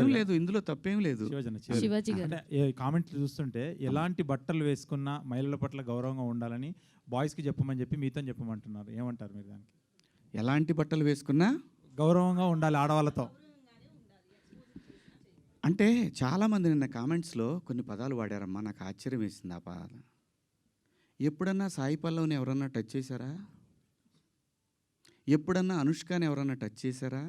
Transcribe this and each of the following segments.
ఏం లేదు, ఇందులో తప్పేం లేదు. శివాజీ గారు అంటే కామెంట్లు చూస్తుంటే ఎలాంటి బట్టలు వేసుకున్నా మహిళల పట్ల గౌరవంగా ఉండాలని బాయ్స్కి చెప్పమని చెప్పి మీతో చెప్పమంటున్నారు, ఏమంటారు మీరు దానికి? ఎలాంటి బట్టలు వేసుకున్నా గౌరవంగా ఉండాలి ఆడవాళ్ళతో అంటే చాలామంది నిన్న కామెంట్స్లో కొన్ని పదాలు వాడారమ్మా, నాకు ఆశ్చర్యం వేసింది ఆ పదాలు. ఎప్పుడన్నా సాయి పల్లవిని ఎవరన్నా టచ్ చేశారా? ఎప్పుడన్నా అనుష్కని ఎవరన్నా టచ్ చేశారా?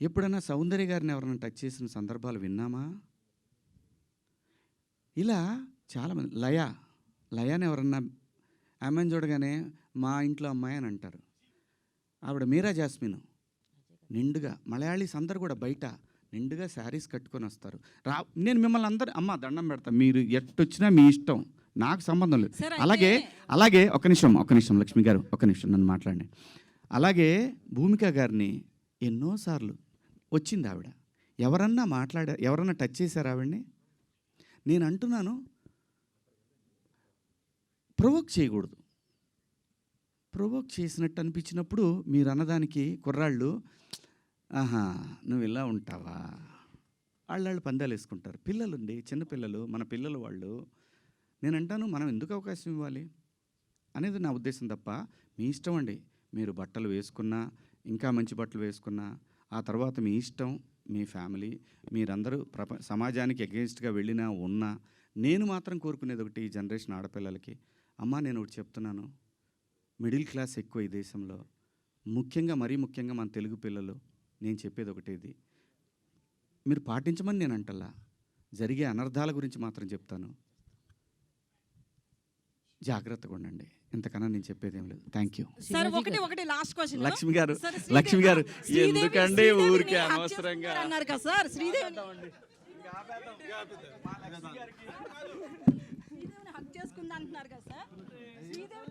ఎప్పుడన్నా సౌందర్య గారిని ఎవరన్నా టచ్ చేసిన సందర్భాలు విన్నామా? ఇలా చాలామంది లయాని ఎవరన్నా ఆమెను చూడగానే మా ఇంట్లో అమ్మాయి అని అంటారు. ఆవిడ మీరా జాస్మిన్ నిండుగా, మలయాళీస్ అందరు కూడా బయట నిండుగా శారీస్ కట్టుకొని వస్తారు. నేను మిమ్మల్ని అందరు అమ్మ దండం పెడతా, మీరు ఎట్టొచ్చినా మీ ఇష్టం, నాకు సంబంధం లేదు. అలాగే ఒక నిమిషం లక్ష్మి గారు, ఒక నిమిషం నన్ను మాట్లాడండి. అలాగే భూమిక గారిని ఎన్నోసార్లు వచ్చింది ఆవిడ, ఎవరన్నా టచ్ చేశారు ఆవిడ్ని? నేను అంటున్నాను, ప్రొవోక్ చేయకూడదు. ప్రొవోక్ చేసినట్టు అనిపించినప్పుడు మీరు అన్నదానికి కుర్రాళ్ళు ఆహా నువ్వు ఇలా ఉంటావా, వాళ్ళు పందాలు వేసుకుంటారు. పిల్లలుండి చిన్నపిల్లలు, మన పిల్లలు వాళ్ళు. నేను అంటాను మనం ఎందుకు అవకాశం ఇవ్వాలి అనేది నా ఉద్దేశం తప్ప, మీ ఇష్టం అండి. మీరు బట్టలు వేసుకున్నా, ఇంకా మంచి బట్టలు వేసుకున్నా, ఆ తర్వాత మీ ఇష్టం, మీ ఫ్యామిలీ, మీరందరూ సమాజానికి అగెన్స్ట్గా వెళ్ళినా ఉన్నా, నేను మాత్రం కోరుకునేది ఒకటి, ఈ జనరేషన్ ఆడపిల్లలకి, అమ్మా నేను ఒకటి చెప్తున్నాను, మిడిల్ క్లాస్ ఎక్కువ ఈ దేశంలో, మరీ ముఖ్యంగా మన తెలుగు పిల్లలు. నేను చెప్పేది ఒకటేది, మీరు పాటించమని నేను అంటల్లా, జరిగే అనర్థాల గురించి మాత్రం చెప్తాను, జాగ్రత్తగా ఉండండి. ఇంతకన్నా నేను చెప్పేది ఏం లేదు. Thank you. లక్ష్మి గారు ఎందుకండి ఊరికే అనవసరంగా అన్నారు కదా సార్. శ్రీదేవి హక్ చేసుకుంది అంటున్నారు కదా సార్. శ్రీదేవి